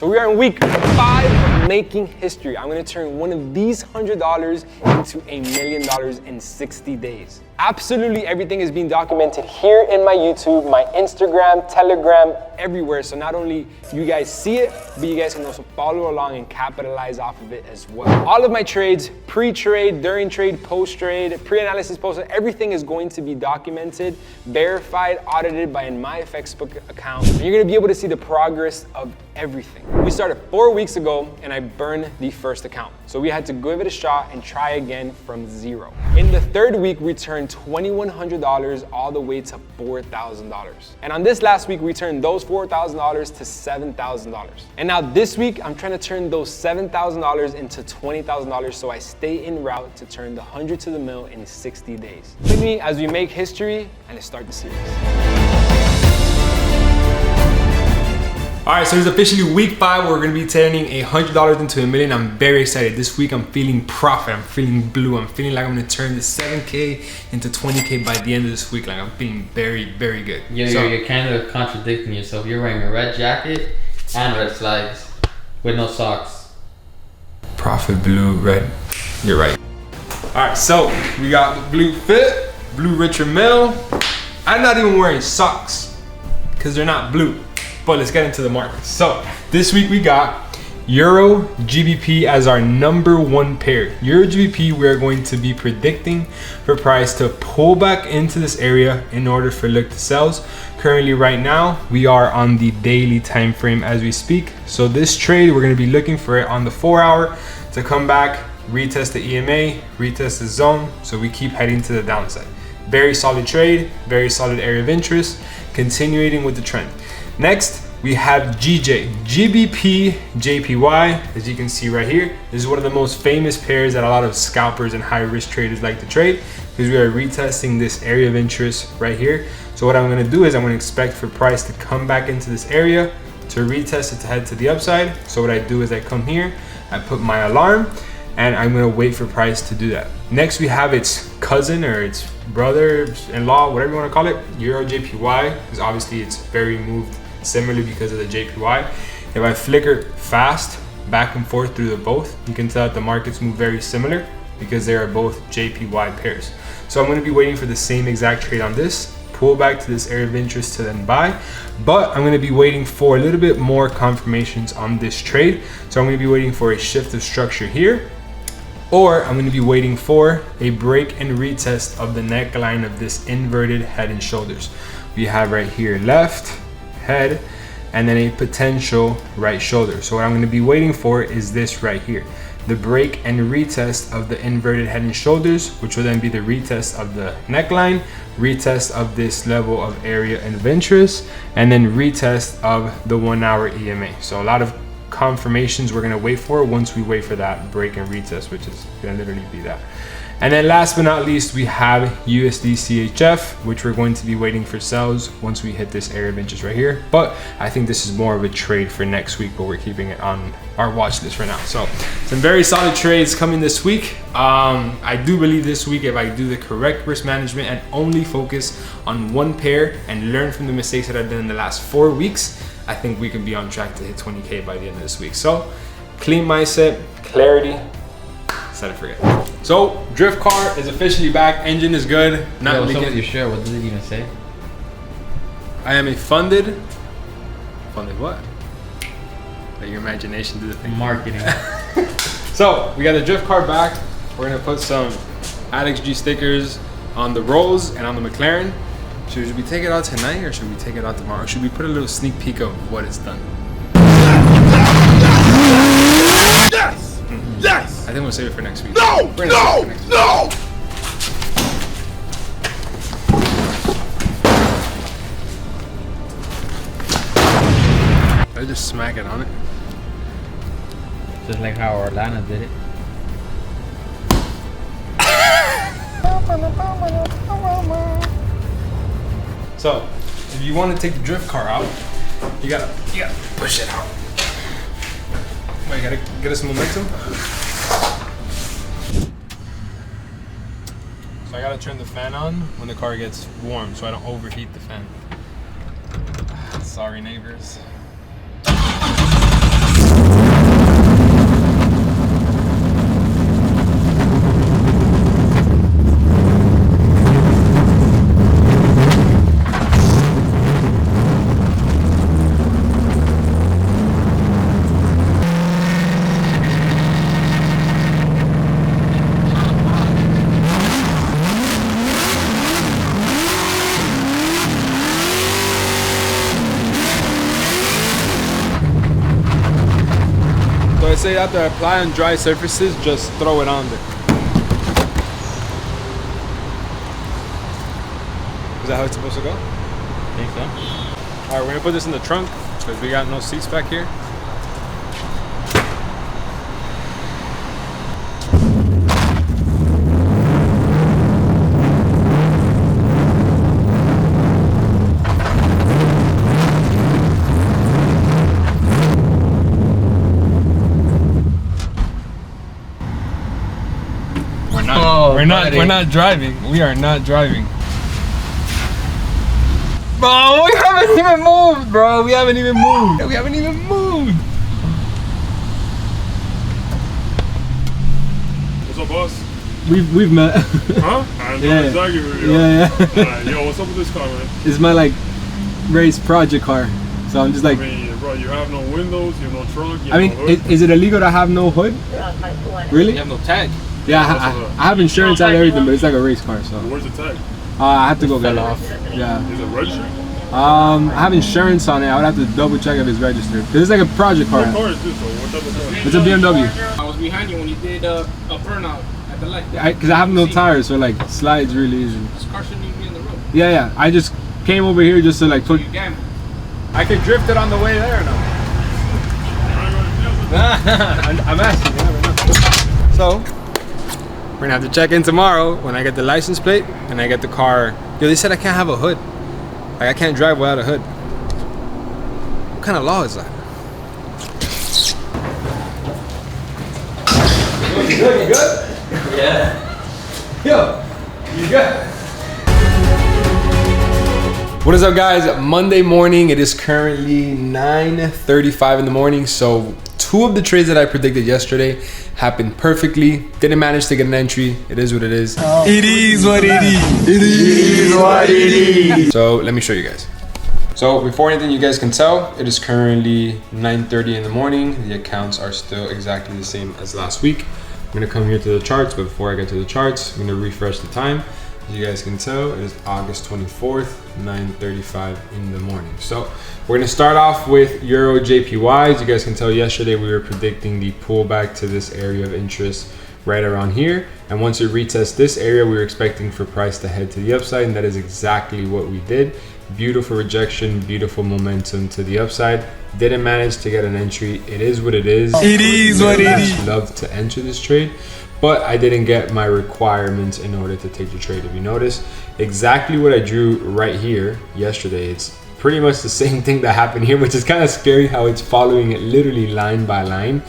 So we are in week 5 of making history. I'm gonna turn one of these $100 into $1 million in 60 days. Absolutely everything is being documented here in my YouTube, my Instagram, Telegram, everywhere. So not only you guys see it, but you guys can also follow along and capitalize off of it as well. All of my trades, pre-trade, during trade, post-trade, pre-analysis, post, everything is going to be documented, verified, audited by my FXbook account. And you're gonna be able to see the progress of everything. We started 4 weeks ago and I burned the first account. So we had to give it a shot and try again from zero. In the 3rd week, we turned $2,100 all the way to $4,000. And on this last week, we turned those $4,000 to $7,000. And now this week, I'm trying to turn those $7,000 into $20,000 so I stay en route to turn the 100 to the mil in 60 days. Join me as we make history and start the series. All right, so it's officially week 5 where we're gonna be turning $100 into $1 million. I'm very excited. This week I'm feeling profit, I'm feeling blue. I'm feeling like I'm gonna turn the 7K into 20K by the end of this week. Like I'm feeling very, very good. You're kind of contradicting yourself. You're wearing a red jacket and red slides with no socks. Profit, blue, red, you're right. All right, so we got the blue fit, blue Richard Mill. I'm not even wearing socks because they're not blue. But let's get into the markets. So this week we got Euro GBP as our #1 pair. Euro GBP, we're going to be predicting for price to pull back into this area in order for look to sells. Currently right now, we are on the daily time frame as we speak. So this trade, we're gonna be looking for it on the 4-hour to come back, retest the EMA, retest the zone. So we keep heading to the downside. Very solid trade, very solid area of interest, continuing with the trend. Next, we have GBP JPY, as you can see right here. This is one of the most famous pairs that a lot of scalpers and high risk traders like to trade because we are retesting this area of interest right here. So what I'm gonna do is I'm gonna expect for price to come back into this area, to retest it to head to the upside. So what I do is I come here, I put my alarm, and I'm gonna wait for price to do that. Next, we have its cousin or its brother-in-law, whatever you wanna call it, Euro JPY, because obviously it's very moved similarly because of the JPY. If I flicker fast back and forth through the both, you can tell that the markets move very similar because they are both JPY pairs. So I'm going to be waiting for the same exact trade on this, pull back to this area of interest to then buy, but I'm going to be waiting for a little bit more confirmations on this trade. So I'm going to be waiting for a shift of structure here, or I'm going to be waiting for a break and retest of the neckline of this inverted head and shoulders. We have right here left head and then a potential right shoulder. So what I'm going to be waiting for is this right here, the break and retest of the inverted head and shoulders, which will then be the retest of the neckline, retest of this level of area of interest, and then retest of the 1-hour EMA. So a lot of confirmations we're going to wait for once we wait for that break and retest, which is going to literally be that. And then last but not least, we have USD CHF, which we're going to be waiting for sells once we hit this area of interest right here. But I think this is more of a trade for next week, but we're keeping it on our watch list right now. So some very solid trades coming this week. I do believe this week, if I do the correct risk management and only focus on one pair and learn from the mistakes that I've done in the last 4 weeks, I think we can be on track to hit 20K by the end of this week. So clean mindset, clarity, set it forget. So drift car is officially back. Engine is good. Not what's up with your shirt? What does it even say? I am a funded what? Let your imagination do the thing. Marketing. So we got the drift car back. We're gonna put some Alex G stickers on the Rolls and on the McLaren. Should we take it out tonight or should we take it out tomorrow? Or should we put a little sneak peek of what it's done? Yes! Yes! I think we'll save it for next week. No! No! No! I just smack it on it. Just like how Orlando did it. So, if you want to take the drift car out, you gotta push it out. Wait, you gotta get us momentum. So I gotta turn the fan on when the car gets warm so I don't overheat the fan. Sorry, neighbors. say you have to apply on dry surfaces, just throw it on there. Is that how it's supposed to go? I think so. All right, we're gonna put this in the trunk because we got no seats back here. We're not driving. We are not driving. Bro, we haven't even moved, bro. We haven't even moved. We haven't even moved. What's up, boss? We've met. Huh? I know Yeah. exactly where you are. Yeah. Yo, what's up with this car, man? It's my like race project car. So I'm just like. I mean, bro, you have no windows, you have no trunk, you I have mean, no hood. is it illegal to have no hood? Really? You have no tag. Yeah, I have insurance and everything, but it's like a race car, so. Where's the tag? I have to go get it off. Yeah. Is it registered? I have insurance on it. I would have to double check if it's registered. Cause it's like a project car. What car is this, though? What type of car? It's a BMW. I was behind you when you did a burnout at the light. Cause I have no tires, so like slides really easy. This car shouldn't even be on the road. Yeah. I just came over here just to like put. You gamble. I could drift it on the way there or no? I'm asking. You never know. So we're gonna have to check in tomorrow when I get the license plate and I get the car. Yo, they said I can't have a hood. Like I can't drive without a hood. What kind of law is that? You good? You good? Yeah. Yo, you good? What is up, guys? Monday morning. It is currently 9:35 in the morning. So 2 of the trades that I predicted yesterday happened perfectly. Didn't manage to get an entry. It is what it is. It is what it is. It is what it is. So let me show you guys. So before anything, you guys can tell, it is currently 9:30 in the morning. The accounts are still exactly the same as last week. I'm gonna come here to the charts, but before I get to the charts, I'm gonna refresh the time. As you guys can tell, it is August 24th, 9:35 in the morning. So we're gonna start off with Euro JPY. As you guys can tell, yesterday we were predicting the pullback to this area of interest right around here. And once it retests this area, we were expecting for price to head to the upside, and that is exactly what we did. Beautiful rejection, beautiful momentum to the upside. Didn't manage to get an entry. It is what it is. It is what it is. Love to enter this trade, but I didn't get my requirements in order to take the trade. If you notice, exactly what I drew right here yesterday, it's pretty much the same thing that happened here, which is kind of scary how it's following it literally line by line.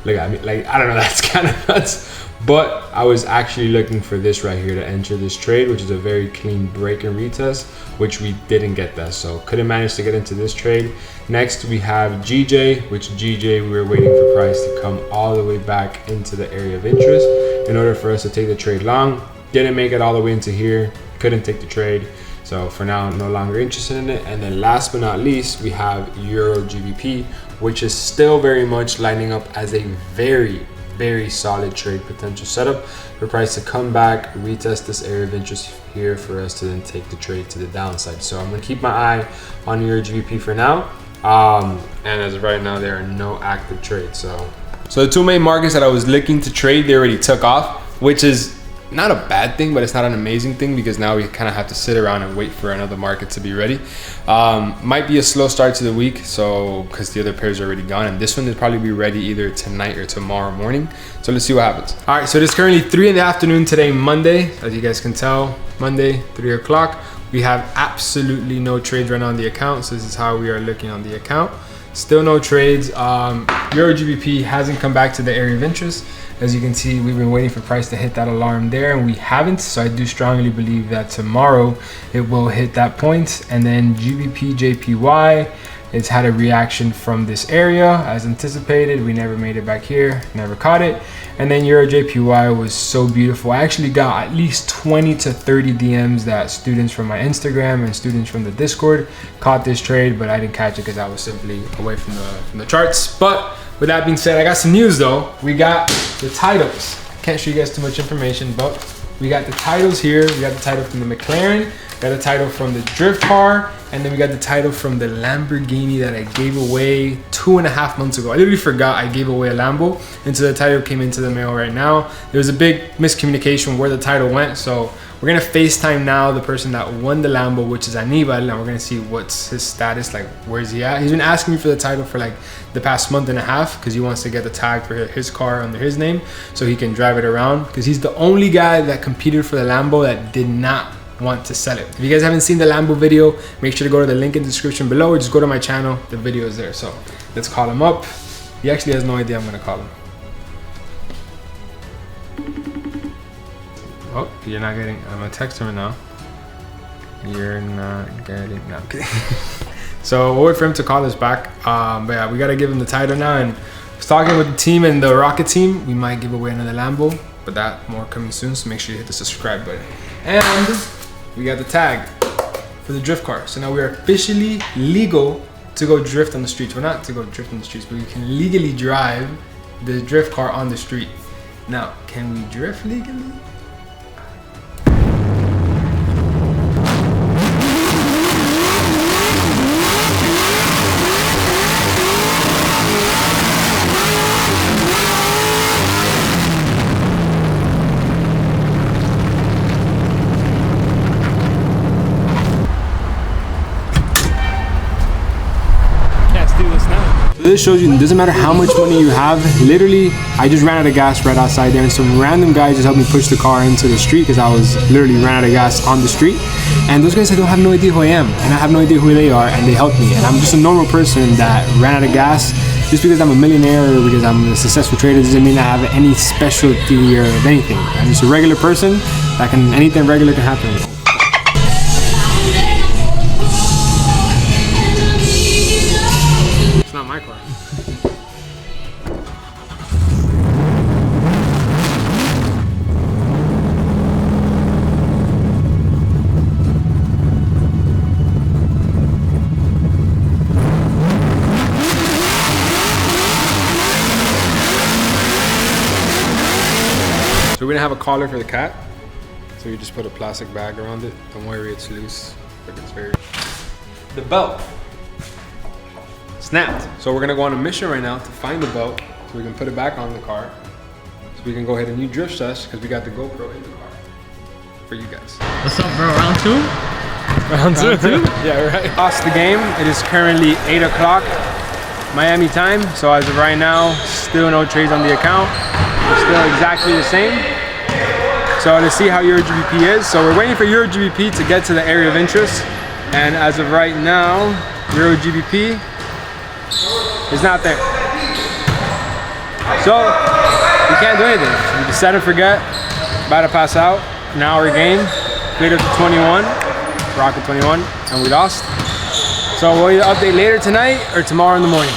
Like, I mean, like, I don't know, that's kind of nuts. But I was actually looking for this right here to enter this trade, which is a very clean break and retest, which we didn't get that. So couldn't manage to get into this trade. Next, we have GJ, which GJ, we were waiting for price to come all the way back into the area of interest in order for us to take the trade long. Didn't make it all the way into here. Couldn't take the trade. So for now, no longer interested in it. And then last but not least, we have Euro GBP, which is still very much lining up as a very solid trade potential setup for price to come back, retest this area of interest here for us to then take the trade to the downside. So I'm gonna keep my eye on Euro GBP for now. And as of right now, there are no active trades. So the 2 main markets that I was looking to trade, they already took off, which is not a bad thing, but it's not an amazing thing because now we kind of have to sit around and wait for another market to be ready. Might be a slow start to the week, so because the other pairs are already gone, and this one will probably be ready either tonight or tomorrow morning. So let's see what happens. All right, so it is currently 3 in the afternoon today, Monday. As you guys can tell, Monday, 3 o'clock. We have absolutely no trades right now on the account, so this is how we are looking on the account. Still no trades. Euro GBP hasn't come back to the area of interest. As you can see, we've been waiting for price to hit that alarm there, and we haven't. So I do strongly believe that tomorrow it will hit that point. And then GBP JPY, it's had a reaction from this area as anticipated. We never made it back here, never caught it. And then Euro JPY was so beautiful. I actually got at least 20 to 30 DMs that students from my Instagram and students from the Discord caught this trade, but I didn't catch it because I was simply away from the charts. But with that being said, I got some news though. We got the titles. Can't show you guys too much information, but we got the titles here. We got the title from the McLaren. Got the title from the drift car, and then we got the title from the Lamborghini that I gave away 2.5 months ago. I literally forgot I gave away a Lambo, and so the title came into the mail right now. There was a big miscommunication where the title went, so we're gonna FaceTime now the person that won the Lambo, which is Anibal, and we're gonna see what's his status, like where's he at. He's been asking me for the title for like the past month and a half because he wants to get the tag for his car under his name so he can drive it around, because he's the only guy that competed for the Lambo that did not want to sell it. If you guys haven't seen the Lambo video, make sure to go to the link in the description below, or just go to my channel, the video is there. So let's call him up. He actually has no idea I'm gonna call him. Oh, you're not getting, I'm gonna text him now. You're not getting, no, I'm kidding. So we'll wait for him to call us back. But yeah, we gotta give him the title now, and I was talking with the team and the Rocket team, we might give away another Lambo, but that more coming soon, so make sure you hit the subscribe button. And we got the tag for the drift car. So now we're officially legal to go drift on the streets. Well, not to go drift on the streets, but we can legally drive the drift car on the street. Now, can we drift legally? This shows you it doesn't matter how much money you have. Literally, I just ran out of gas right outside there, and some random guy just helped me push the car into the street because I was literally ran out of gas on the street. And those guys, I don't have no idea who I am, and I have no idea who they are, and they helped me. And I'm just a normal person that ran out of gas. Just because I'm a millionaire or because I'm a successful trader doesn't mean I have any specialty or anything. I'm just a regular person that can, anything regular can happen. It's not my car. So we're gonna have a collar for the cat. So you just put a plastic bag around it. Don't worry, it's loose. But it's very... The belt snapped. So we're gonna go on a mission right now to find the belt so we can put it back on the car. So we can go ahead and you drift us because we got the GoPro in the car for you guys. What's up, bro? Round two? Round two? Yeah, right. Lost the game. It is currently 8 o'clock Miami time. So as of right now, still no trades on the account. We're still exactly the same. So let's see how Euro GBP is. So we're waiting for Euro GBP to get to the area of interest. And as of right now, Euro GBP is not there. So we can't do anything. We just set and forget. About to pass out. An hour game. Played up to 21. Rocket 21. And we lost. So we'll either update later tonight or tomorrow in the morning.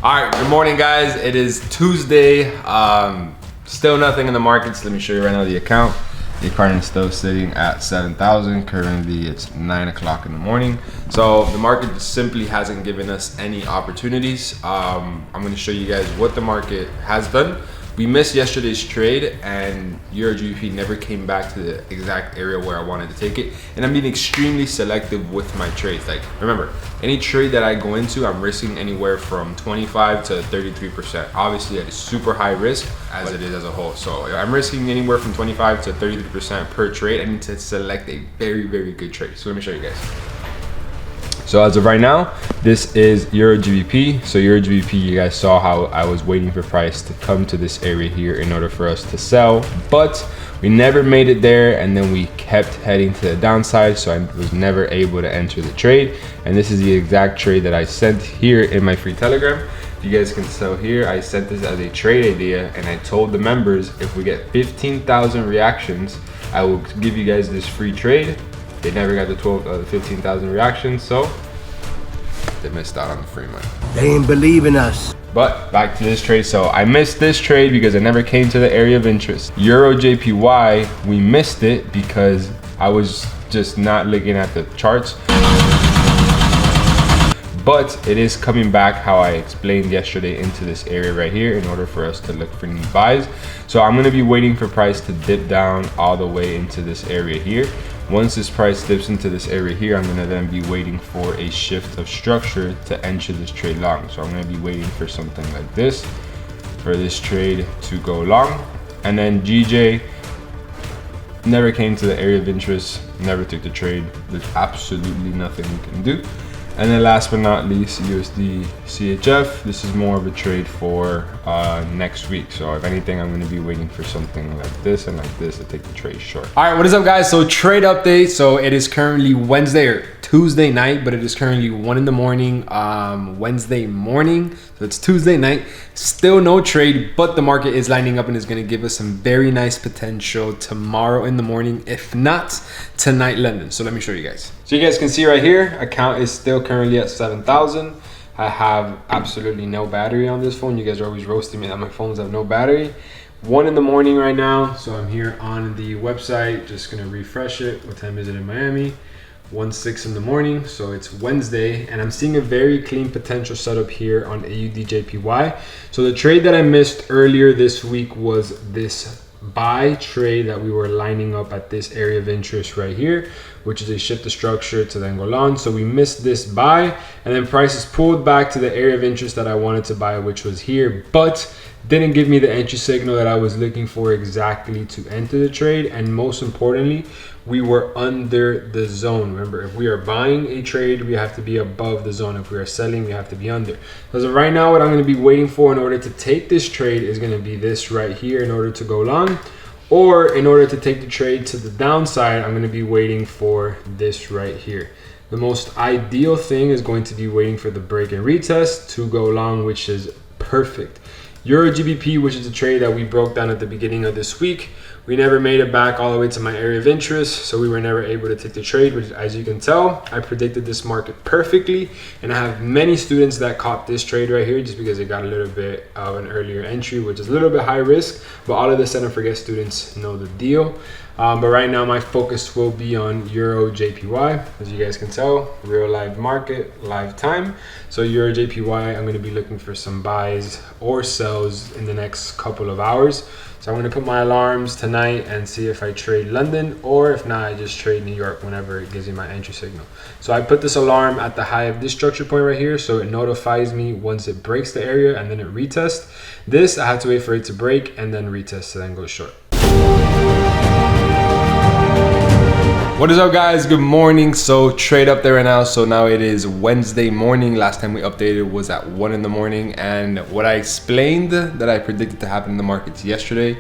All right, good morning guys. It is Tuesday. Still nothing in the markets. Let me show you right now the account. The account is still sitting at 7,000. Currently it's 9 o'clock in the morning. So the market just simply hasn't given us any opportunities. I'm gonna show you guys what the market has done. We missed yesterday's trade and Euro GBP never came back to the exact area where I wanted to take it. And I'm being extremely selective with my trades. Like, remember, any trade that I go into, I'm risking anywhere from 25 to 33%. Obviously at a super high risk as it is as a whole. So I'm risking anywhere from 25 to 33% per trade. I need to select a very, very good trade. So let me show you guys. So as of right now, this is Euro GBP. So Euro GBP, you guys saw how I was waiting for price to come to this area here in order for us to sell, but we never made it there, and then we kept heading to the downside, so I was never able to enter the trade. And this is the exact trade that I sent here in my free Telegram. If you guys can tell here, I sent this as a trade idea, and I told the members if we get 15,000 reactions, I will give you guys this free trade. They never got the 15,000 reactions, so they missed out on the free money. They didn't believe in us. But back to this trade. So I missed this trade because I never came to the area of interest. Euro JPY, we missed it because I was just not looking at the charts. but it is coming back how I explained yesterday into this area right here in order for us to look for new buys. So I'm gonna be waiting for price to dip down all the way into this area here. Once this price dips into this area here, I'm gonna then be waiting for a shift of structure to enter this trade long. So I'm gonna be waiting for something like this, for this trade to go long. And then GJ never came to the area of interest, never took the trade. There's absolutely nothing we can do. And then last but not least, USD CHF. This is more of a trade for next week. So if anything, I'm gonna be waiting for something like this and like this to take the trade short. All right, what is up guys? So trade update. So it is currently Wednesday or Tuesday night, but it is currently 1 in the morning, Wednesday morning. So it's Tuesday night, still no trade, but the market is lining up and is gonna give us some very nice potential tomorrow in the morning, if not tonight London. So let me show you guys. So you guys can see right here, account is still currently at 7,000. I have absolutely no battery on this phone. You guys are always roasting me that my phones have no battery. 1 in the morning right now. So I'm here on the website, just gonna refresh it. What time is it in Miami? 1:06 in the morning, so it's Wednesday, and I'm seeing a very clean potential setup here on AUDJPY. So the trade that I missed earlier this week was this buy trade that we were lining up at this area of interest right here, which is a shift of structure to then go long. So we missed this buy, and then prices pulled back to the area of interest that I wanted to buy, which was here, but didn't give me the entry signal that I was looking for exactly to enter the trade. And most importantly, we were under the zone. Remember, if we are buying a trade, we have to be above the zone. If we are selling, we have to be under. So right now, what I'm going to be waiting for in order to take this trade is going to be this right here in order to go long. Or in order to take the trade to the downside, I'm going to be waiting for this right here. The most ideal thing is going to be waiting for the break and retest to go long, which is perfect. Euro GBP, which is a trade that we broke down at the beginning of this week. We never made it back all the way to my area of interest, so we were never able to take the trade, which, as you can tell, I predicted this market perfectly, and I have many students that caught this trade right here just because they got a little bit of an earlier entry, which is a little bit high risk, but all of the Set and Forget students know the deal. But right now my focus will be on Euro JPY. As you guys can tell, real live market, live time. So Euro JPY, I'm gonna be looking for some buys or sells in the next couple of hours. So I'm gonna put my alarms tonight and see if I trade London, or if not, I just trade New York whenever it gives me my entry signal. So I put this alarm at the high of this structure point right here, so it notifies me once it breaks the area and then it retests. This, I have to wait for it to break and then retest to then go short. What is up guys, good morning. So trade up there right now. So now it is Wednesday morning. Last time we updated was at 1 in the morning, and what I explained that I predicted to happen in the markets yesterday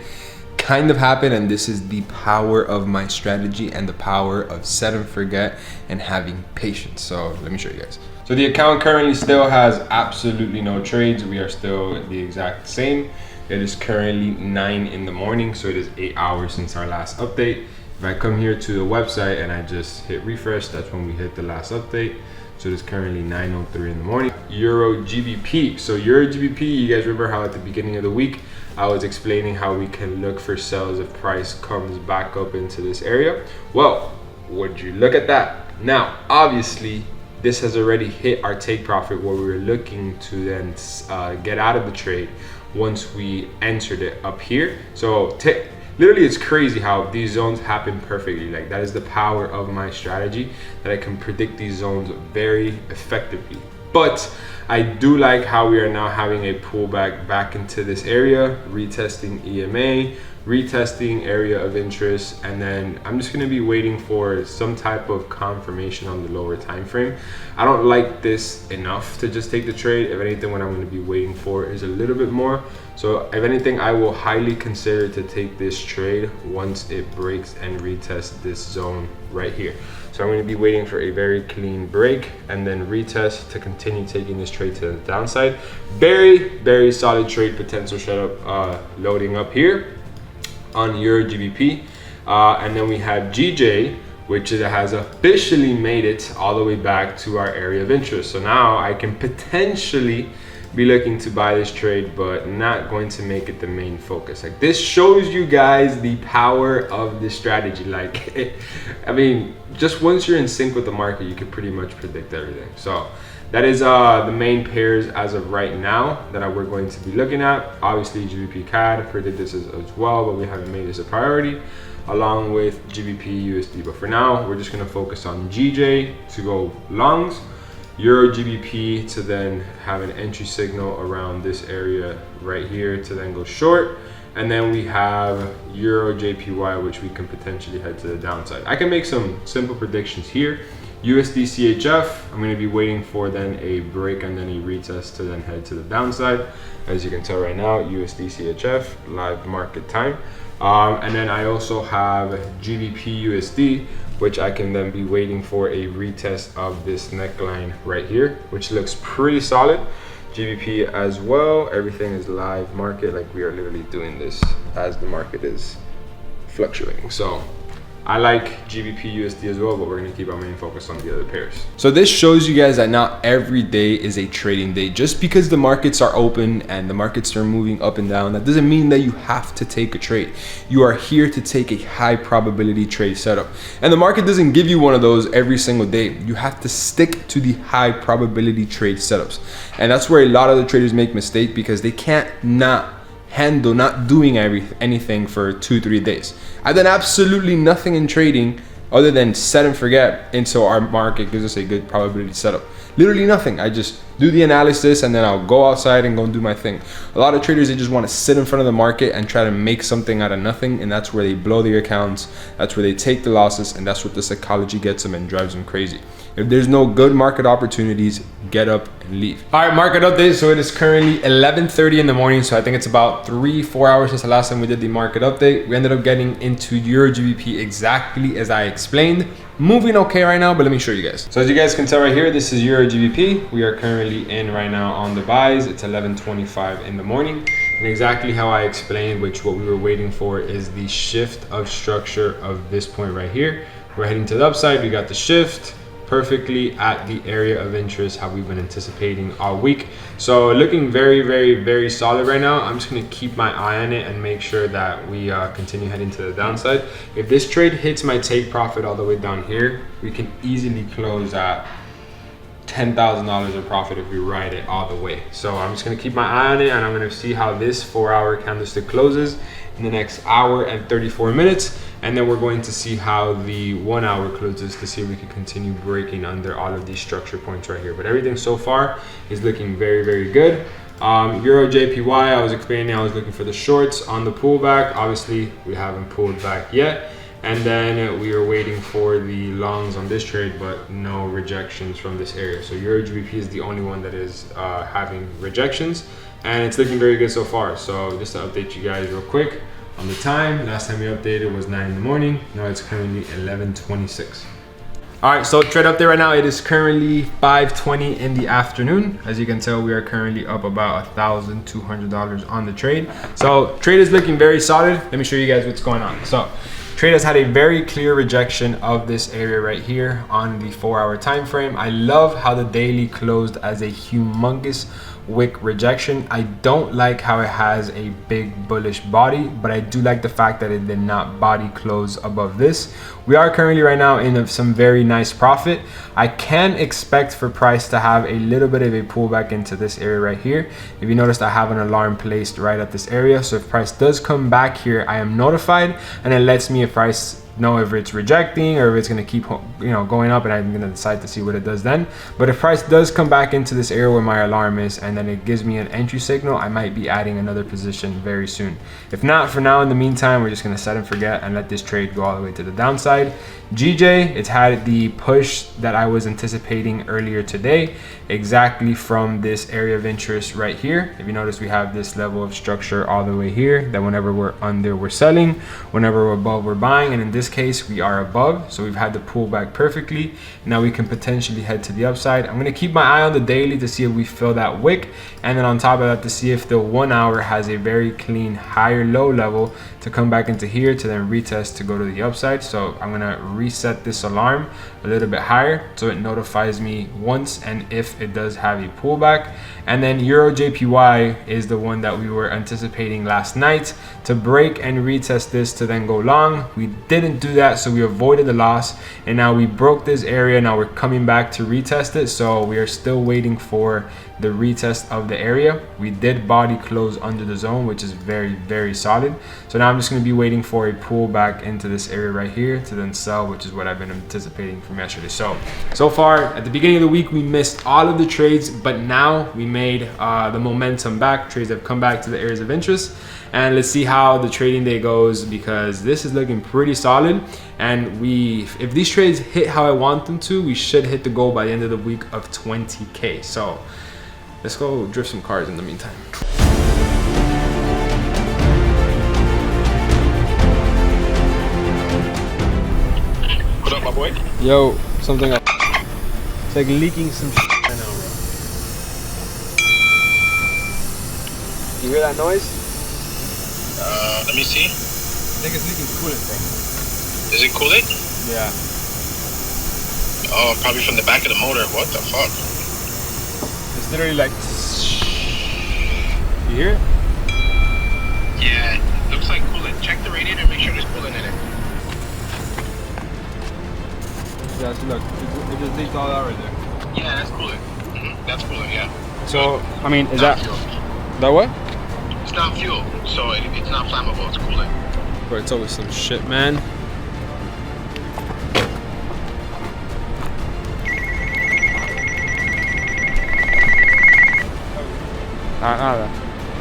kind of happened, and this is the power of my strategy and the power of set and forget and having patience. So let me show you guys. So the account currently still has absolutely no trades. We are still the exact same. It is currently 9 in the morning, so it is 8 hours since our last update. If I come here to the website and I just hit refresh, that's when we hit the last update. So it is currently 9:03 in the morning. Euro GBP. So Euro GBP, you guys remember how at the beginning of the week, I was explaining how we can look for sells if price comes back up into this area. Well, would you look at that? Now, obviously, this has already hit our take profit where we were looking to then get out of the trade once we entered it up here. So literally, it's crazy how these zones happen perfectly. Like, that is the power of my strategy, that I can predict these zones very effectively. But I do like how we are now having a pullback back into this area, retesting EMA, retesting area of interest, and then I'm just gonna be waiting for some type of confirmation on the lower time frame. I don't like this enough to just take the trade. If anything, what I'm gonna be waiting for is a little bit more. So if anything, I will highly consider to take this trade once it breaks and retests this zone right here. So I'm going to be waiting for a very clean break and then retest to continue taking this trade to the downside. Very, very solid trade potential setup loading up here on Euro GBP. And then we have GJ, which has officially made it all the way back to our area of interest. So now I can potentially be looking to buy this trade, but not going to make it the main focus. Like, this shows you guys the power of this strategy. Like, I mean, just once you're in sync with the market, you can pretty much predict everything. So that is the main pairs as of right now that we're going to be looking at. Obviously GBP CAD, predicted this as well, but we haven't made this a priority, along with GBP USD. But for now, we're just gonna focus on GJ to go longs, Euro GBP to then have an entry signal around this area right here to then go short. And then we have Euro JPY, which we can potentially head to the downside. I can make some simple predictions here. USD CHF, I'm going to be waiting for then a break and then a retest to then head to the downside. As you can tell right now, USD CHF, live market time. And then I also have GBP USD, which I can then be waiting for a retest of this neckline right here, which looks pretty solid. GBP as well, everything is live market, like we are literally doing this as the market is fluctuating. So I like GBP USD as well, but we're gonna keep our main focus on the other pairs. So this shows you guys that not every day is a trading day. Just because the markets are open and the markets are moving up and down, that doesn't mean that you have to take a trade. You are here to take a high probability trade setup. And the market doesn't give you one of those every single day. You have to stick to the high probability trade setups. And that's where a lot of the traders make mistakes, because they can't not handle not doing anything for 2-3 days. I've done absolutely nothing in trading other than set and forget until our market gives us a good probability setup. Literally nothing. I just do the analysis and then I'll go outside and go and do my thing. A lot of traders, they just want to sit in front of the market and try to make something out of nothing, and that's where they blow their accounts, that's where they take the losses, and that's what the psychology gets them and drives them crazy. If there's no good market opportunities, get up and leave. All right, market update. So it is currently 11:30 in the morning. So I think it's about 3-4 hours since the last time we did the market update. We ended up getting into Euro GBP exactly as I explained. Moving okay right now, but let me show you guys. So as you guys can tell right here, this is Euro GBP. We are currently in right now on the buys. It's 11:25 in the morning. And exactly how I explained, which what we were waiting for is the shift of structure of this point right here. We're heading to the upside. We got the shift perfectly at the area of interest, how we've been anticipating all week. So looking very, very, very solid right now. I'm just gonna keep my eye on it and make sure that we continue heading to the downside. If this trade hits my take profit all the way down here, we can easily close at $10,000 of profit if we ride it all the way. So I'm just gonna keep my eye on it, and I'm gonna see how this 4-hour candlestick closes in the next hour and 34 minutes. And then we're going to see how the 1 hour closes to see if we can continue breaking under all of these structure points right here. But everything so far is looking very, very good. Euro JPY, I was explaining, I was looking for the shorts on the pullback. Obviously, we haven't pulled back yet. And then we are waiting for the longs on this trade, but no rejections from this area. So Euro GBP is the only one that is having rejections, and it's looking very good so far. So just to update you guys real quick on the time, last time we updated was 9 in the morning. Now it's currently 11:26. All right, so trade update right now, it is currently 5:20 in the afternoon. As you can tell, we are currently up about $1,200 on the trade. So trade is looking very solid. Let me show you guys what's going on. So trade has had a very clear rejection of this area right here on the 4-hour time frame. I love how the daily closed as a humongous wick rejection. I don't like how it has a big bullish body, but I do like the fact that it did not body close above this. We are currently right now in some very nice profit. I can expect for price to have a little bit of a pullback into this area right here. If you noticed, I have an alarm placed right at this area. So if price does come back here, I am notified, and it lets me, if price know if it's rejecting or if it's going to keep going up, and I'm going to decide to see what it does then. But if price does come back into this area where my alarm is, and then it gives me an entry signal, I might be adding another position very soon. If not, for now, in the meantime, we're just going to set and forget and let this trade go all the way to the downside. GJ, it's had the push that I was anticipating earlier today, exactly from this area of interest right here. If you notice, we have this level of structure all the way here, that whenever we're under, we're selling, whenever we're above, we're buying, and in this case, we are above. So we've had the pullback perfectly. Now we can potentially head to the upside. I'm going to keep my eye on the daily to see if we fill that wick, and then on top of that, to see if the 1 hour has a very clean higher low level to come back into here to then retest to go to the upside. So I'm going to reset this alarm a little bit higher so it notifies me once and if it does have a pullback. And then Euro JPY is the one that we were anticipating last night to break and retest this to then go long. We didn't didn't do that, so we avoided the loss, and now we broke this area. Now we're coming back to retest it, so we are still waiting for the retest of the area. We did body close under the zone, which is very, very solid. So now I'm just going to be waiting for a pull back into this area right here to then sell, which is what I've been anticipating from yesterday. So far at the beginning of the week, we missed all of the trades, but now we made the momentum back. Trades have come back to the areas of interest, and let's see how the trading day goes, because this is looking pretty solid. And if these trades hit how I want them to, we should hit the goal by the end of the week of 20K. So let's go drift some cars in the meantime. What up, my boy? Yo, something up. It's like leaking some shit right now, bro. You hear that noise? Let me see. I think it's leaking coolant, bro. Is it coolant? Yeah. Oh, probably from the back of the motor. What the fuck? It's literally like... You hear it? Yeah, looks like coolant. Check the radiator and make sure there's coolant in it. Yeah, so look, it just leaked all out right there. Yeah, that's coolant. That's coolant, yeah. So, I mean, is Not that... fuel. That what? It's not fuel, so it's not flammable. It's coolant. Bro, it's always some shit, man.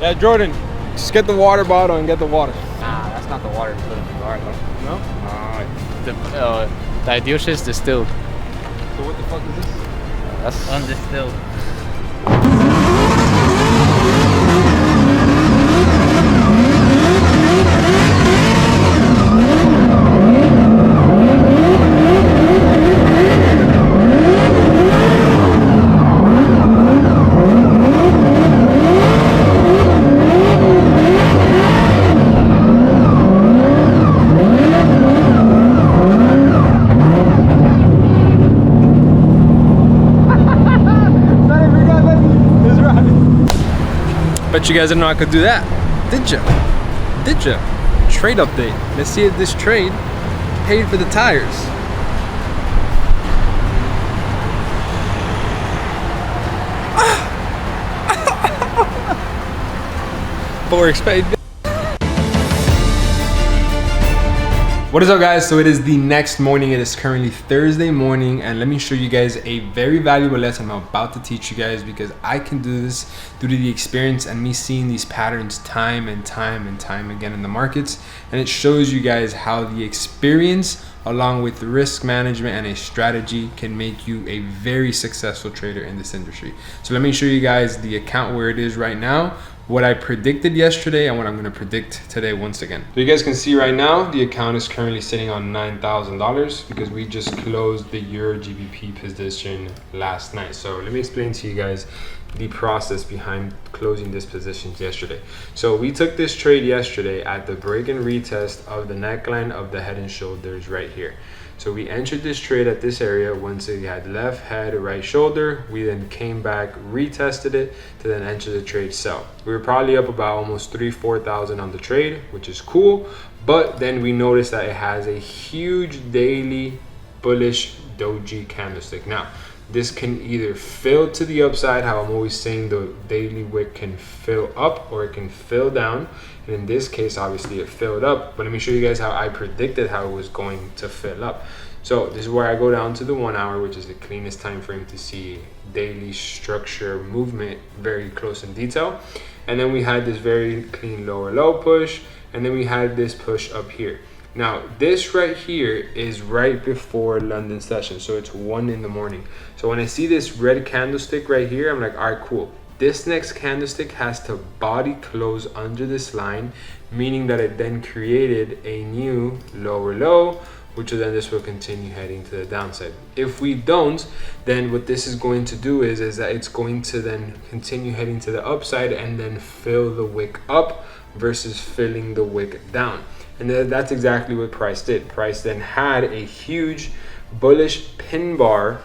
Yeah, Jordan, just get the water bottle and get the water. Nah, that's not the water you put in the car, though. No? The ideal shit's distilled. So what the fuck is this? That's Undistilled. Bet you guys didn't know I could do that. Did ya? Did ya? Trade update. Let's see if this trade paid for the tires. Forex paid. What is up, guys? So it is the next morning. It is currently Thursday morning, and let me show you guys a very valuable lesson I'm about to teach you guys, because I can do this due to the experience and me seeing these patterns time and time and time again in the markets. And it shows you guys how the experience along with risk management and a strategy can make you a very successful trader in this industry. So let me show you guys the account where it is right now, what I predicted yesterday and what I'm going to predict today once again. So you guys can see right now the account is currently sitting on $9,000 because we just closed the Euro GBP position last night. So let me explain to you guys the process behind closing this position yesterday. So we took this trade yesterday at the break and retest of the neckline of the head and shoulders right here. So we entered this trade at this area once it had left head, right shoulder. We then came back, retested it to then enter the trade sell. We were probably up about almost 3,000-4,000 on the trade, which is cool. But then we noticed that it has a huge daily bullish doji candlestick. Now, this can either fill to the upside, how I'm always saying the daily wick can fill up or it can fill down. And in this case, obviously it filled up, but let me show you guys how I predicted how it was going to fill up. So this is where I go down to the 1 hour, which is the cleanest time frame to see daily structure movement very close in detail. And then we had this very clean lower low push, and then we had this push up here. Now this right here is right before London session, so it's 1 in the morning. So when I see this red candlestick right here, I'm like, all right, cool. This next candlestick has to body close under this line, meaning that it then created a new lower low, which then this will continue heading to the downside. If we don't, then what this is going to do is that it's going to then continue heading to the upside and then fill the wick up versus filling the wick down. And that's exactly what price did. Price then had a huge bullish pin bar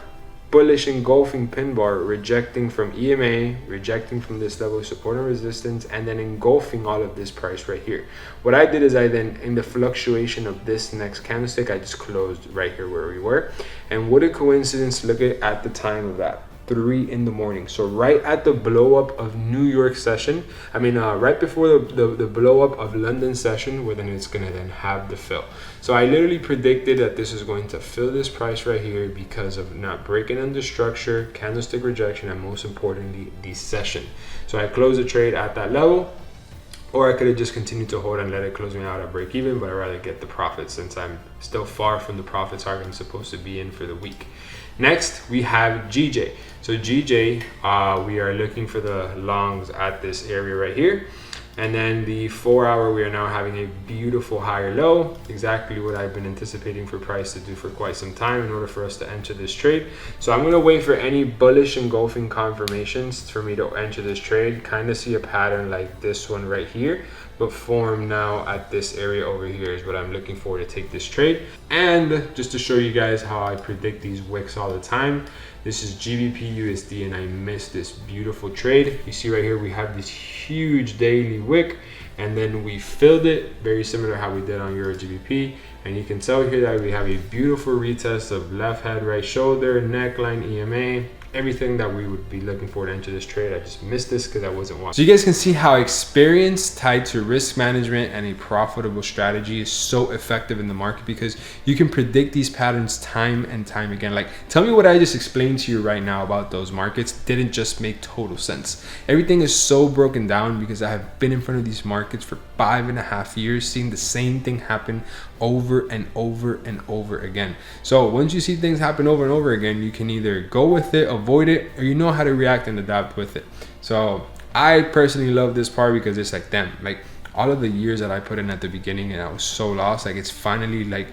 bullish engulfing pin bar, rejecting from EMA, rejecting from this level of support and resistance, and then engulfing all of this price right here. What I did is I then, in the fluctuation of this next candlestick, I just closed right here where we were. And what a coincidence, look at the time of that. 3 in the morning. So right at the blow up of New York session, I mean right before the blow up of London session, where then it's gonna then have the fill. So I literally predicted that this is going to fill this price right here because of not breaking under structure, candlestick rejection, and most importantly the session. So I closed the trade at that level, or I could have just continued to hold and let it close me out at break even, but I'd rather get the profit since I'm still far from the profit target I'm supposed to be in for the week. Next, we have GJ. So GJ, we are looking for the longs at this area right here. And then the 4 hour, we are now having a beautiful higher low, exactly what I've been anticipating for price to do for quite some time in order for us to enter this trade. So I'm gonna wait for any bullish engulfing confirmations for me to enter this trade. Kind of see a pattern like this one right here, but form now at this area over here is what I'm looking for to take this trade. And just to show you guys how I predict these wicks all the time, this is GBP USD, and I missed this beautiful trade. You see right here, we have this huge daily wick, and then we filled it, very similar to how we did on Euro GBP. And you can tell here that we have a beautiful retest of left head, right shoulder, neckline, EMA, everything that we would be looking for to enter this trade. I just missed this because I wasn't watching. So you guys can see how experience tied to risk management and a profitable strategy is so effective in the market, because you can predict these patterns time and time again. Like, tell me what I just explained to you right now about those markets didn't just make total sense. Everything is so broken down because I have been in front of these markets for 5.5 years, seeing the same thing happen over and over and over again. So once you see things happen over and over again, you can either go with it, avoid it, or you know how to react and adapt with it. So I personally love this part because it's like, damn, like all of the years that I put in at the beginning and I was so lost, like it's finally like,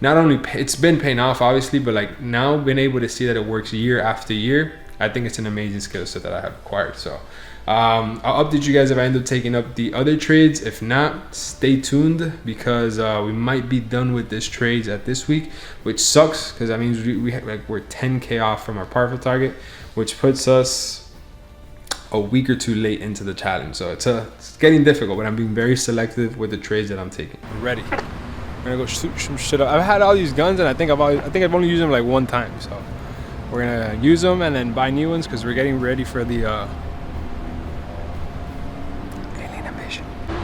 not only it's been paying off obviously, but like now being able to see that it works year after year, I think it's an amazing skill set that I have acquired. So I'll update you guys if I end up taking up the other trades. If not, stay tuned, because we might be done with this trades at this week, which sucks because that means we're 10K off from our profit target, which puts us a week or two late into the challenge. So it's getting difficult, but I'm being very selective with the trades that I'm taking. I'm ready. I'm gonna go shoot some shit up. I've had all these guns, and I think I've only used them like one time. So we're gonna use them and then buy new ones because we're getting ready for the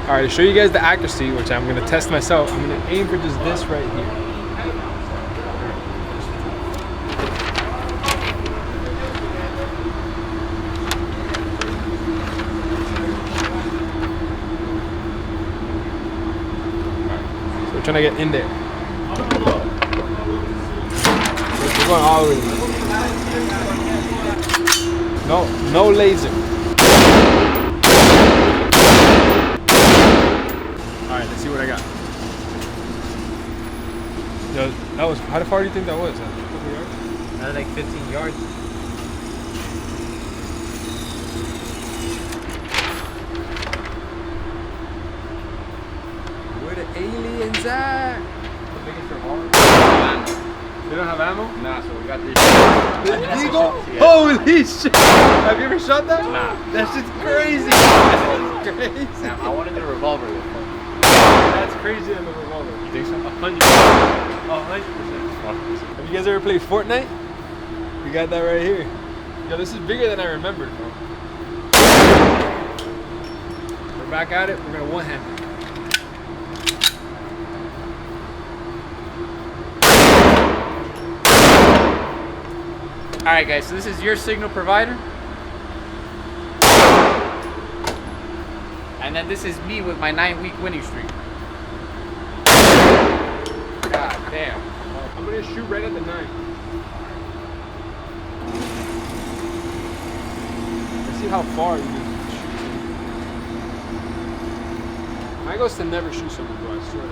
all right, to show you guys the accuracy, which I'm gonna test myself, I'm gonna aim for just this right here. So we're trying to get in there. We're going all the way. No laser. Alright, let's see what I got. Yo, that was, how far do you think that was? That was like 15 yards. Where the aliens at? They don't have ammo? Nah, so we got this. Eagle? Holy shit! Have you ever shot that? Nah. That shit's crazy. That's crazy. Nah, I wanted the revolver. That's crazy on the revolver. You think so? 100%. 100%. Have you guys ever played Fortnite? We got that right here. Yo, this is bigger than I remembered, bro. We're back at it. We're gonna one-hand it. Alright guys, so this is your signal provider. And then this is me with my 9-week winning streak. God damn. I'm gonna shoot right at the 9. Let's see how far you can shoot. My goal is to never shoot someone, bro, I swear.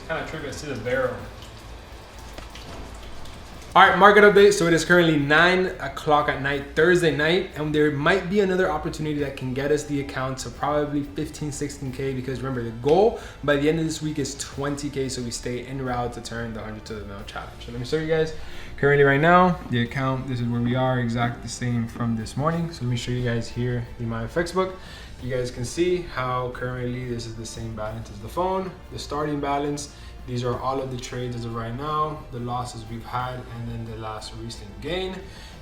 Kind of tricky. I see the barrel. All right, market update. So it is currently 9 o'clock at night, Thursday night, and there might be another opportunity that can get us the account to probably 15, 16K, because remember the goal by the end of this week is 20K, so we stay en route to turn the 100 to the mil challenge. So let me show you guys currently right now, the account, this is where we are, exactly the same from this morning. So let me show you guys here in my FX book. You guys can see how currently this is the same balance as the phone, the starting balance. These are all of the trades as of right now, the losses we've had, and then the last recent gain.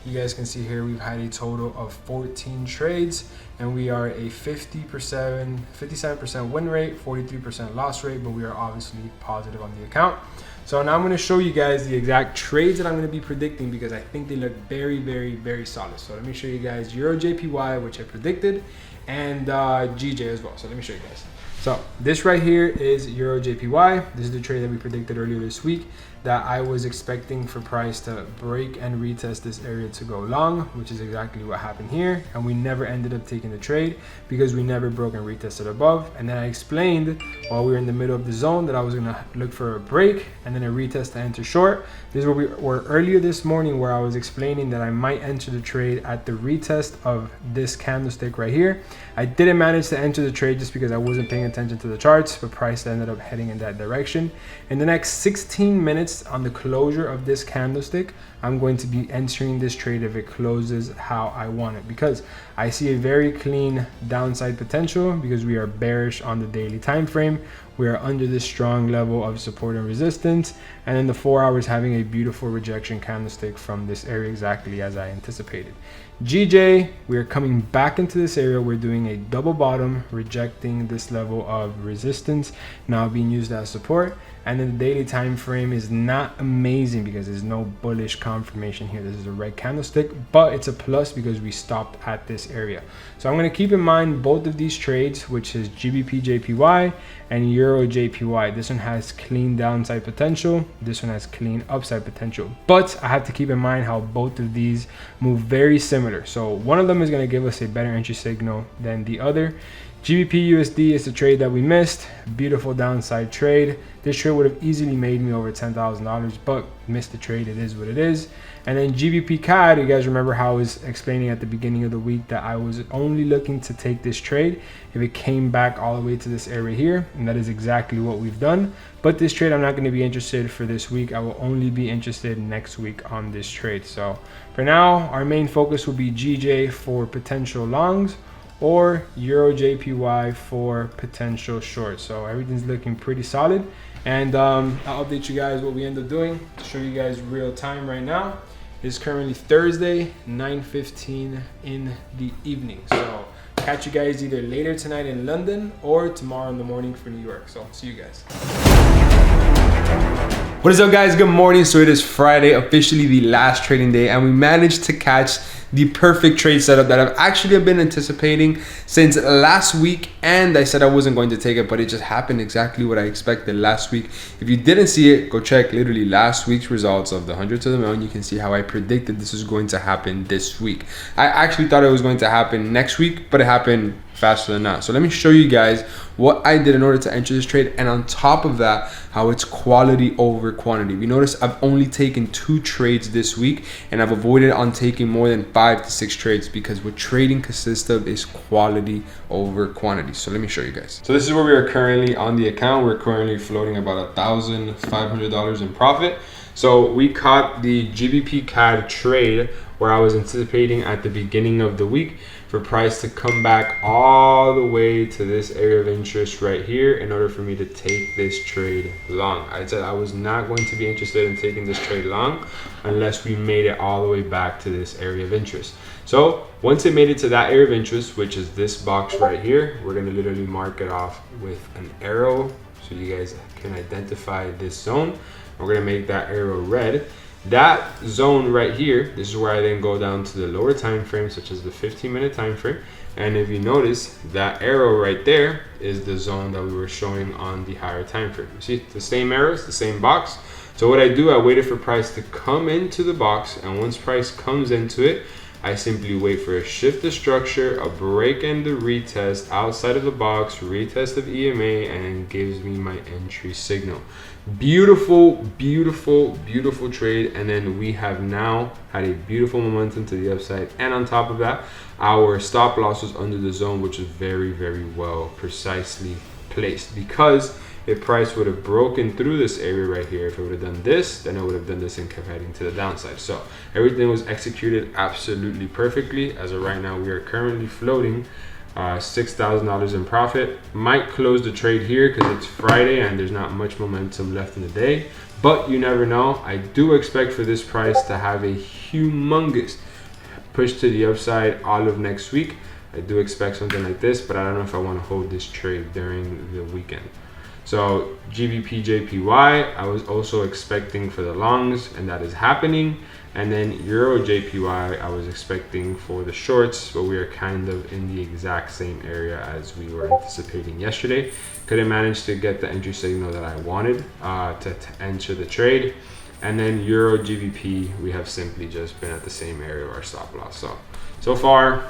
You guys can see here we've had a total of 14 trades, and we are a 57% win rate, 43% loss rate, but we are obviously positive on the account. So now I'm going to show you guys the exact trades that I'm going to be predicting, because I think they look very, very, very solid. So let me show you guys Euro JPY, which I predicted, and GJ as well. So let me show you guys. So this right here is Euro JPY. This is the trade that we predicted earlier this week, that I was expecting for price to break and retest this area to go long, which is exactly what happened here. And we never ended up taking the trade because we never broke and retested above. And then I explained while we were in the middle of the zone that I was gonna look for a break and then a retest to enter short. This is where we were earlier this morning, where I was explaining that I might enter the trade at the retest of this candlestick right here. I didn't manage to enter the trade just because I wasn't paying attention to the charts, but price ended up heading in that direction. In the next 16 minutes on the closure of this candlestick, I'm going to be entering this trade if it closes how I want it, because I see a very clean downside potential because we are bearish on the daily time frame. We are under this strong level of support and resistance, and then the 4 hours having a beautiful rejection candlestick from this area, exactly as I anticipated. GJ, we are coming back into this area. We're doing a double bottom, rejecting this level of resistance, now being used as support. And then the daily time frame is not amazing because there's no bullish confirmation here. This is a red candlestick, but it's a plus because we stopped at this area. So I'm going to keep in mind both of these trades, which is GBP JPY and Euro JPY. This one has clean downside potential, this one has clean upside potential, but I have to keep in mind how both of these move very similar. So one of them is going to give us a better entry signal than the other. GBP USD is the trade that we missed. Beautiful downside trade. This trade would have easily made me over $10,000, but missed the trade. It is what it is. And then GBP CAD, you guys remember how I was explaining at the beginning of the week that I was only looking to take this trade if it came back all the way to this area here, and that is exactly what we've done. But this trade I'm not going to be interested for this week. I will only be interested next week on this trade. So for now, our main focus will be GJ for potential longs, or Euro JPY for potential shorts. So everything's looking pretty solid, and I'll update you guys what we end up doing to show you guys real time right now. It's currently Thursday, 9:15 in the evening. So catch you guys either later tonight in London or tomorrow in the morning for New York. So see you guys. What is up, guys? Good morning. So it is Friday, officially the last trading day, and we managed to catch the perfect trade setup that I've actually been anticipating since last week, and I said I wasn't going to take it, but it just happened exactly what I expected last week. If you didn't see it, go check literally last week's results of the 100 to the million. You can see how I predicted this was going to happen this week. I actually thought it was going to happen next week, but it happened faster than that. So let me show you guys what I did in order to enter this trade, and on top of that, how it's quality over quantity. We notice I've only taken 2 trades this week, and I've avoided on taking more than 5 to 6 trades, because what trading consists of is quality over quantity. So let me show you guys. So this is where we are currently on the account. We're currently floating about $1,500 in profit. So we caught the GBP CAD trade where I was anticipating at the beginning of the week for price to come back all the way to this area of interest right here in order for me to take this trade long. I said I was not going to be interested in taking this trade long unless we made it all the way back to this area of interest. So once it made it to that area of interest, which is this box right here, we're gonna literally mark it off with an arrow so you guys can identify this zone. We're gonna make that arrow red. That zone right here, this is where I then go down to the lower time frame, such as the 15-minute time frame. And if you notice, that arrow right there is the zone that we were showing on the higher time frame. You see the same arrows, the same box. So what I do, I waited for price to come into the box, and once price comes into it, I simply wait for a shift of structure, a break and the retest outside of the box, retest of EMA, and it gives me my entry signal. Beautiful, beautiful, beautiful trade. And then we have now had a beautiful momentum to the upside. And on top of that, our stop loss was under the zone, which is very, very well precisely placed, because if price would have broken through this area right here, if it would have done this, then it would have done this and kept heading to the downside. So everything was executed absolutely perfectly. As of right now, we are currently floating $6,000 in profit. Might close the trade here because it's Friday and there's not much momentum left in the day, but you never know. I do expect for this price to have a humongous push to the upside all of next week. I do expect something like this, but I don't know if I want to hold this trade during the weekend. So GBP JPY, I was also expecting for the longs, and that is happening. And then Euro JPY, I was expecting for the shorts, but we are kind of in the exact same area as we were anticipating yesterday. Couldn't manage to get the entry signal that I wanted to enter the trade. And then Euro GBP, we have simply just been at the same area of our stop loss. So far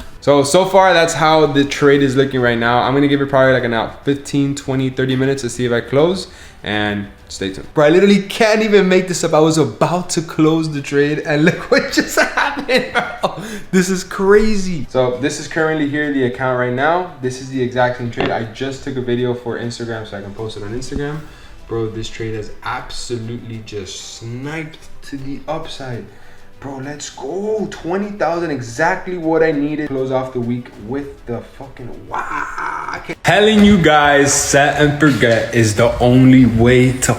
that's how the trade is looking right now. I'm gonna give it probably like about 15, 20, 30 minutes to see if I close, and stay tuned. Bro, I literally can't even make this up. I was about to close the trade and look what just happened, bro. This is crazy. So this is currently here, the account right now. This is the exact same trade. I just took a video for Instagram so I can post it on Instagram. Bro, this trade has absolutely just sniped to the upside. Bro, let's go. 20,000, exactly what I needed. Close off the week with the fucking wow. Telling you guys, set and forget is the only way to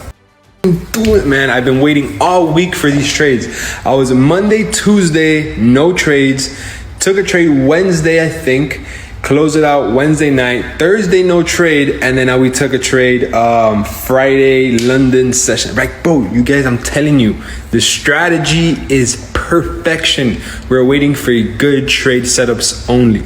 do it, man. I've been waiting all week for these trades. I was Monday, Tuesday, no trades. Took a trade Wednesday, I think. Close it out Wednesday night. Thursday, no trade. And then now we took a trade Friday, London session. Right, bro, you guys, I'm telling you, the strategy is perfection. We're waiting for good trade setups only.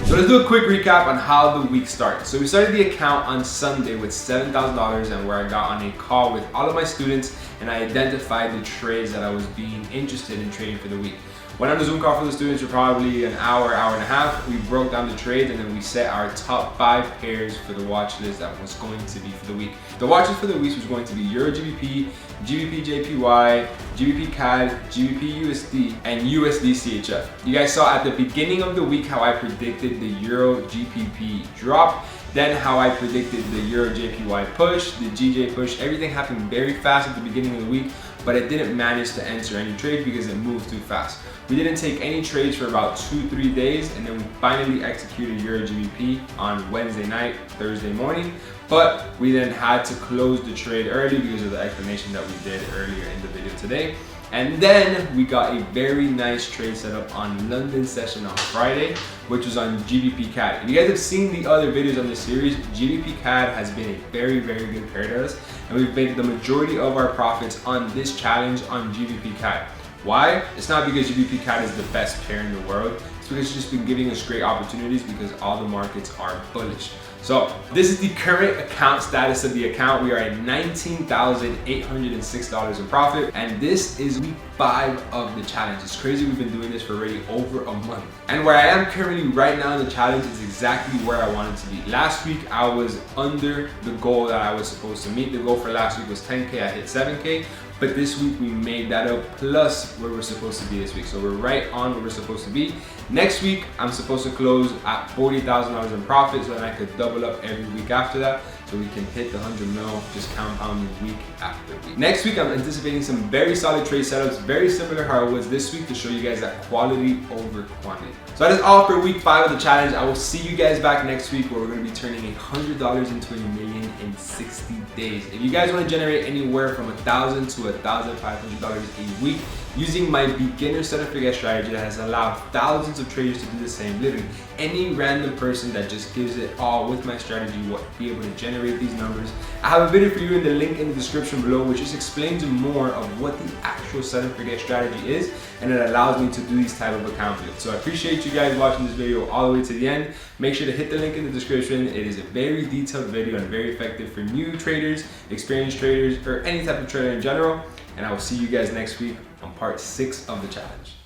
So let's do a quick recap on how the week started. So we started the account on Sunday with $7,000, and where I got on a call with all of my students and I identified the trades that I was being interested in trading for the week. Went on a Zoom call for the students for probably an hour, hour and a half. We broke down the trades, and then we set our top 5 pairs for the watch list that was going to be for the week. The watch list for the week was going to be Euro GBP, GBP JPY, GBP CAD, GBP USD, and USD CHF. You guys saw at the beginning of the week how I predicted the Euro GBP drop, then how I predicted the Euro JPY push, the GJ push. Everything happened very fast at the beginning of the week, but I didn't manage to enter any trades because it moved too fast. We didn't take any trades for about 2-3 days, and then we finally executed Euro GBP on Wednesday night, Thursday morning. But we then had to close the trade early because of the explanation that we did earlier in the video today. And then we got a very nice trade setup on London session on Friday, which was on GBP CAD. If you guys have seen the other videos on this series, GBP CAD has been a very, very good pair to us, and we've made the majority of our profits on this challenge on GBP CAD. Why? It's not because GBP CAD is the best pair in the world. It's because it's just been giving us great opportunities because all the markets are bullish. So this is the current account status of the account. We are at $19,806 in profit, and this is week 5 of the challenge. It's crazy, we've been doing this for already over a month. And where I am currently right now in the challenge is exactly where I wanted to be. Last week I was under the goal that I was supposed to meet. The goal for last week was 10K, I hit 7K. But this week we made that up plus where we're supposed to be this week. So we're right on where we're supposed to be. Next week, I'm supposed to close at $40,000 in profit, so then I could double up every week after that, so we can hit the 100 mil, just compounding week after week. Next week, I'm anticipating some very solid trade setups, very similar to how it was this week, to show you guys that quality over quantity. So that is all for week 5 of the challenge. I will see you guys back next week, where we're gonna be turning $100 into $1 million in 60 days. If you guys wanna generate anywhere from $1,000 to $1,500 a week, using my beginner setup forget strategy that has allowed thousands of traders to do the same, literally any random person that just gives it all with my strategy will be able to generate these numbers. I have a video for you in the link in the description below, which just explains more of what the actual set and forget strategy is, and it allows me to do these type of account builds. So I appreciate you guys watching this video all the way to the end. Make sure to hit the link in the description. It is a very detailed video and very effective for new traders, experienced traders, or any type of trader in general. And I will see you guys next week on part 6 of the challenge.